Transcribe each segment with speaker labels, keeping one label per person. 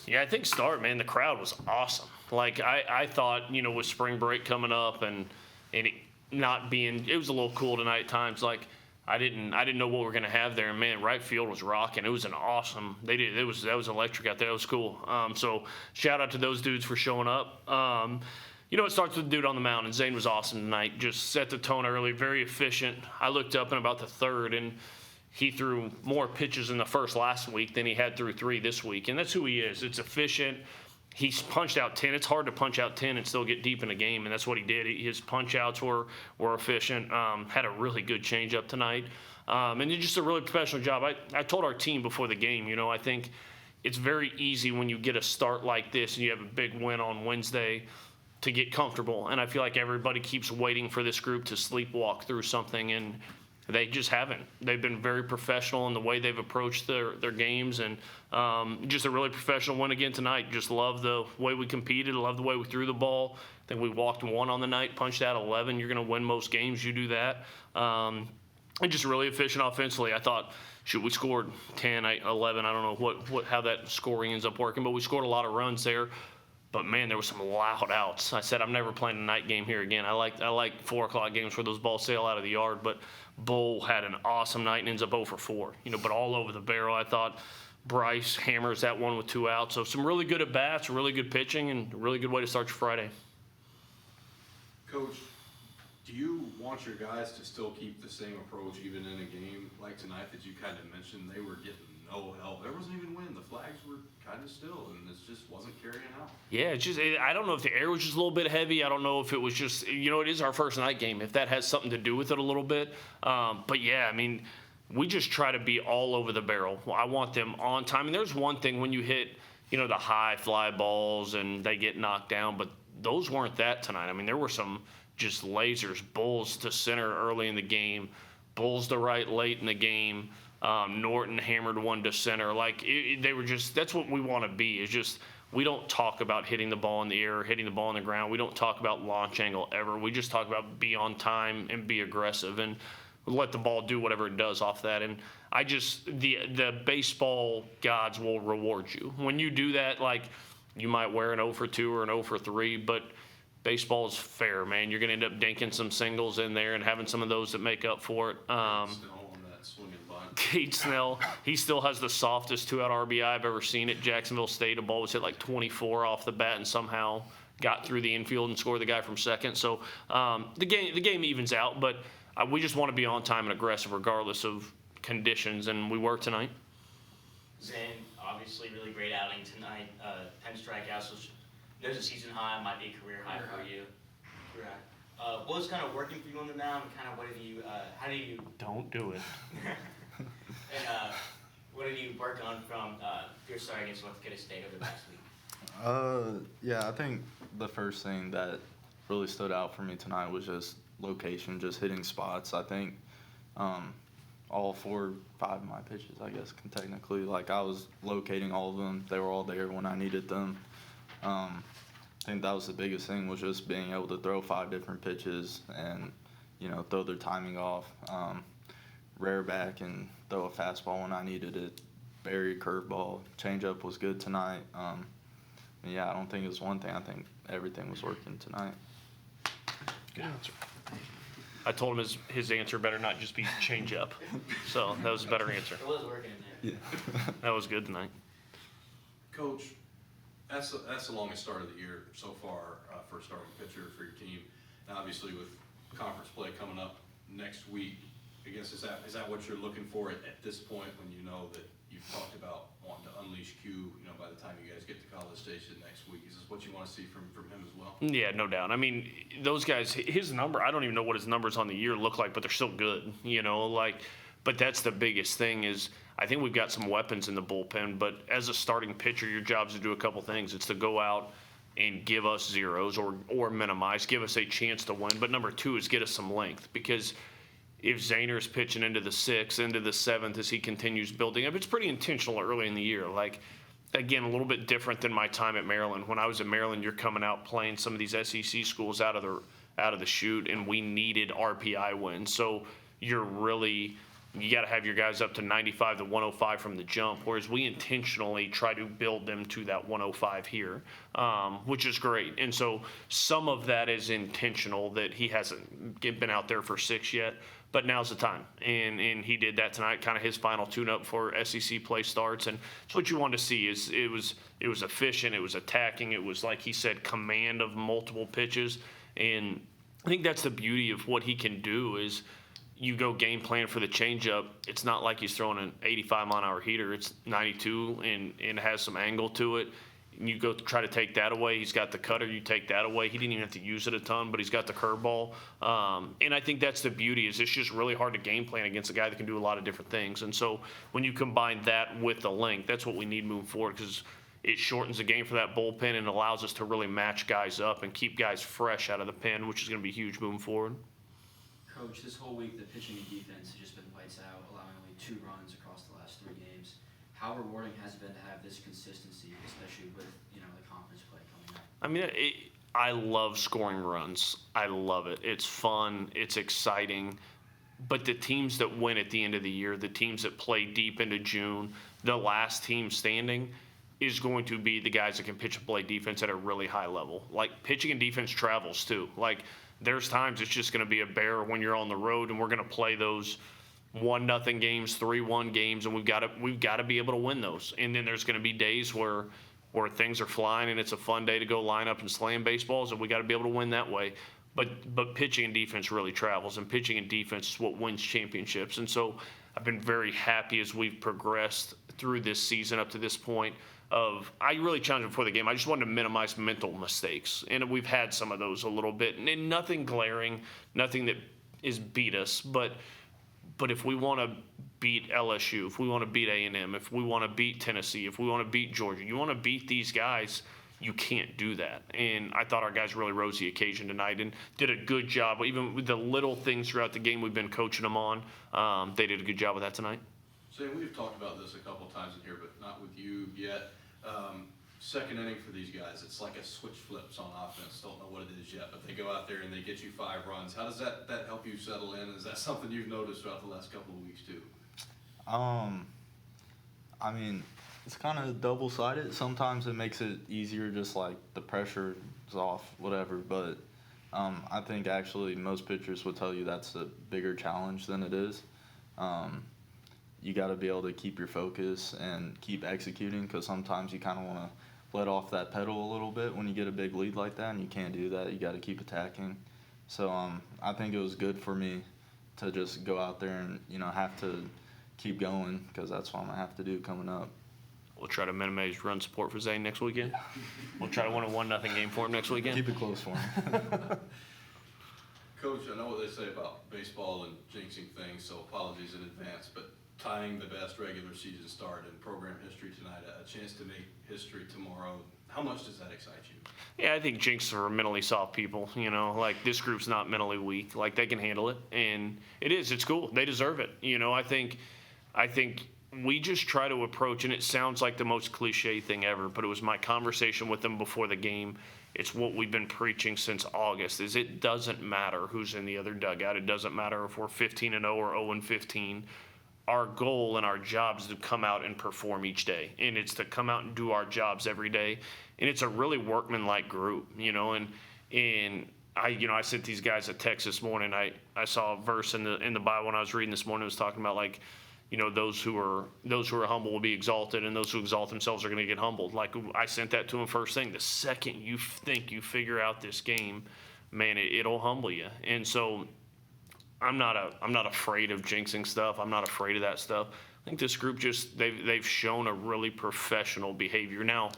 Speaker 1: Yeah, I think start, man, the crowd was awesome. Like, I thought, with spring break coming up and it not being – it was a little cool tonight at times. Like, I didn't know what we were going to have there. And, man, right field was rocking. It was an awesome – that was electric out there. It was cool. So, shout out to those dudes for showing up. It starts with the dude on the mound, and Zane was awesome tonight. Just set the tone early, very efficient. I looked up in about the third, and he threw more pitches in the first last week than he had through 3 this week, and that's who he is. It's efficient. He's punched out 10. It's hard to punch out 10 and still get deep in a game, and that's what he did. His punch-outs were efficient. Had a really good changeup tonight, and did just a really professional job. I told our team before the game, I think it's very easy when you get a start like this and you have a big win on Wednesday to get comfortable, and I feel like everybody keeps waiting for this group to sleepwalk through something, and they just haven't. They've been very professional in the way they've approached their games, and just a really professional win again tonight. Just love the way we competed, love the way we threw the ball. I think we walked 1 on the night, punched out 11. You're going to win most games, you do that. And just really efficient offensively. I thought, we scored 10, 11. I don't know how that scoring ends up working, but we scored a lot of runs there. But, man, there was some loud outs. I said I'm never playing a night game here again. I like 4 o'clock games where those balls sail out of the yard. But Bull had an awesome night and ends up 0 for 4. But all over the barrel. I thought Bryce hammers that one with 2 outs. So some really good at-bats, really good pitching, and a really good way to start your Friday.
Speaker 2: Coach, do you want your guys to still keep the same approach even in a game like tonight that you kind of mentioned? They were getting no help. There wasn't even wind. The flags were kind of still, and it just wasn't carrying out.
Speaker 1: Yeah, I don't know if the air was just a little bit heavy. I don't know if it was just, it is our first night game, if that has something to do with it a little bit. But, yeah, I mean, we just try to be all over the barrel. I want them on time. And there's one thing when you hit, the high fly balls and they get knocked down, but those weren't that tonight. I mean, there were some just lasers, Bulls to center early in the game, Bulls to right late in the game. Norton hammered one to center. They were just – that's what we want to be, is just we don't talk about hitting the ball in the air or hitting the ball on the ground. We don't talk about launch angle ever. We just talk about be on time and be aggressive and let the ball do whatever it does off that. And I just – the baseball gods will reward you. When you do that, you might wear an 0 for 2 or an 0 for 3, but baseball is fair, man. You're going to end up dinking some singles in there and having some of those that make up for it. Kate Snell, he still has the softest 2-out RBI I've ever seen at Jacksonville State. A ball was hit 24 off the bat and somehow got through the infield and scored the guy from second. So the game evens out, but we just want to be on time and aggressive regardless of conditions, and we were tonight.
Speaker 3: Zane, obviously really great outing tonight. 10 strikeouts, which there's a season high, might be a career high for you. What was kind of working for you on the mound? Kind of how do you?
Speaker 1: Don't do it.
Speaker 3: And what did you work on from your start against North Dakota State over the past week?
Speaker 4: Yeah, I think the first thing that really stood out for me tonight was just location, just hitting spots. I think all 4 or 5 of my pitches, I guess, can technically, I was locating all of them. They were all there when I needed them. I think that was the biggest thing, was just being able to throw 5 different pitches and, throw their timing off. Rear back and throw a fastball when I needed it. Bury curveball. Changeup was good tonight. Yeah, I don't think it was one thing. I think everything was working tonight.
Speaker 1: Good answer. I told him his answer better not just be changeup. So that was a better answer.
Speaker 3: It was working in there.
Speaker 4: Yeah.
Speaker 1: That was good tonight.
Speaker 2: Coach, that's the longest start of the year so far for a starting pitcher for your team. And obviously with conference play coming up next week, I guess is that what you're looking for at this point, when you know that you've talked about wanting to unleash Q, by the time you guys get to College Station next week? Is this what you want to see from him as well?
Speaker 1: Yeah, no doubt. I mean, those guys, his number, I don't even know what his numbers on the year look like, but they're still good, but that's the biggest thing is I think we've got some weapons in the bullpen, but as a starting pitcher, your job is to do a couple things. It's to go out and give us zeros or minimize, give us a chance to win. But number 2 is get us some length, because if Zaner's pitching into the 6th, into the 7th as he continues building up, it's pretty intentional early in the year. Again, a little bit different than my time at Maryland. When I was at Maryland, you're coming out playing some of these SEC schools out of the chute, and we needed RPI wins. So you're really you got to have your guys up to 95 to 105 from the jump, whereas we intentionally try to build them to that 105 here, which is great. And so some of that is intentional, that he hasn't been out there for 6 yet, but now's the time. And he did that tonight, kind of his final tune-up before SEC play starts. And it's what you want to see. Is it was efficient, it was attacking, it was, like he said, command of multiple pitches. And I think that's the beauty of what he can do is you go game plan for the changeup. It's not like he's throwing an 85-mile-an-hour heater. It's 92 and has some angle to it. And you go try to take that away. He's got the cutter. You take that away. He didn't even have to use it a ton, but he's got the curveball. And I think that's the beauty is it's just really hard to game plan against a guy that can do a lot of different things. And so when you combine that with the length, that's what we need moving forward because it shortens the game for that bullpen and allows us to really match guys up and keep guys fresh out of the pen, which is going to be huge moving forward.
Speaker 5: Coach, this whole week the pitching and defense has just been lights out, allowing only 2 runs across the last 3 games. How rewarding has it been to have this consistency, especially with the conference play coming up?
Speaker 1: I mean, I love scoring runs. I love it. It's fun. It's exciting. But the teams that win at the end of the year, the teams that play deep into June, the last team standing is going to be the guys that can pitch and play defense at a really high level. Like pitching and defense travels too. Like there's times it's just going to be a bear when you're on the road, and we're going to play those 1-0 games, 3-1 games, and we've got to be able to win those. And then there's going to be days where things are flying and it's a fun day to go line up and slam baseballs, and we got to be able to win that way. But pitching and defense really travels, and pitching and defense is what wins championships. And so I've been very happy as we've progressed through this season up to this point. I really challenged before the game. I just wanted to minimize mental mistakes, and we've had some of those a little bit, and nothing glaring, nothing that is beat us. But if we want to beat LSU, if we want to beat A&M, if we want to beat Tennessee, if we want to beat Georgia, you want to beat these guys, you can't do that. And I thought our guys really rose the occasion tonight and did a good job. Even with the little things throughout the game we've been coaching them on, they did a good job with that tonight.
Speaker 2: Zane, we've talked about this a couple times in here, but not with you yet. Second inning for these guys, it's like a switch flips on offense. Don't know what it is yet, but they go out there and they get you 5 runs. How does that help you settle in? Is that something you've noticed throughout the last couple of weeks too?
Speaker 4: I mean, it's kind of double-sided. Sometimes it makes it easier, just like the pressure is off, whatever. But I think actually most pitchers would tell you that's a bigger challenge than it is. You got to be able to keep your focus and keep executing, because sometimes you kind of want to let off that pedal a little bit when you get a big lead like that, and you can't do that. You got to keep attacking. So I think it was good for me to just go out there and have to keep going, because that's what I'm gonna have to do coming up.
Speaker 1: We'll try to minimize run support for Zane next weekend. We'll try to win a 1-0 game for him next weekend.
Speaker 4: Keep it close for him.
Speaker 2: Coach, I know what they say about baseball and jinxing things, so apologies in advance, but tying the best regular season start in program history tonight, a chance to make history tomorrow, how much does that excite you?
Speaker 1: Yeah, I think jinxes are mentally soft people, like this group's not mentally weak. Like they can handle it, and it's cool. They deserve it. I think we just try to approach, and it sounds like the most cliche thing ever, but it was my conversation with them before the game. It's what we've been preaching since August, is it doesn't matter who's in the other dugout. It doesn't matter if we're 15-0 or 0-15. Our goal and our job is to come out and perform each day, and it's to come out and do our jobs every day. And it's a really workman-like group, and I sent these guys a text this morning. I saw a verse in the Bible when I was reading this morning. It was talking about those who are humble will be exalted, and those who exalt themselves are going to get humbled. Like I sent that to him first thing. The second you think you figure out this game, man, it'll humble you. And so I'm not afraid of jinxing stuff. I'm not afraid of that stuff. I think this group they've shown a really professional behavior. Now,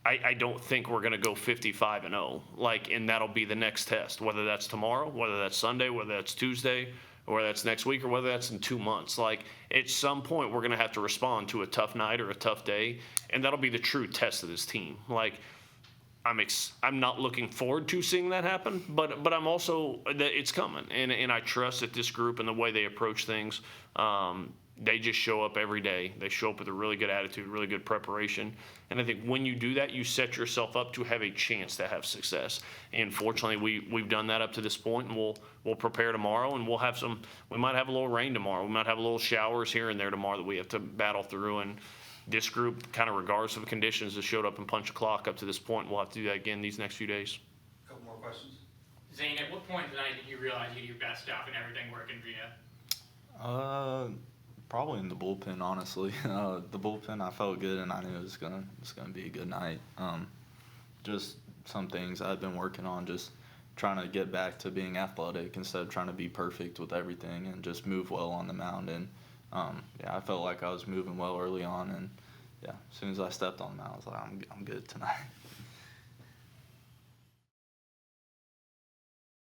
Speaker 1: I don't think we're going to go 55-0, and that'll be the next test, whether that's tomorrow, whether that's Sunday, whether that's Tuesday, or whether that's next week, or whether that's in 2 months. At some point, we're going to have to respond to a tough night or a tough day, and that'll be the true test of this team. I'm not looking forward to seeing that happen, but I'm also that it's coming, and I trust that this group and the way they approach things, they just show up every day. They show up with a really good attitude, really good preparation. And I think when you do that, you set yourself up to have a chance to have success. And fortunately, we've done that up to this point, and we'll prepare tomorrow, and we might have a little rain tomorrow. We might have a little showers here and there tomorrow that we have to battle through. And this group, kind of regardless of the conditions, has showed up and punched a clock up to this point. We'll have to do that again these next few days.
Speaker 6: Couple more questions?
Speaker 7: Zane, at what point tonight did you realize you had your best stuff and everything working for you?
Speaker 4: Probably in the bullpen, honestly. The bullpen, I felt good, and I knew it was gonna be a good night. Just some things I've been working on, just trying to get back to being athletic instead of trying to be perfect with everything, and just move well on the mound. And I felt like I was moving well early on, and as soon as I stepped on the mound, I was like, I'm good tonight.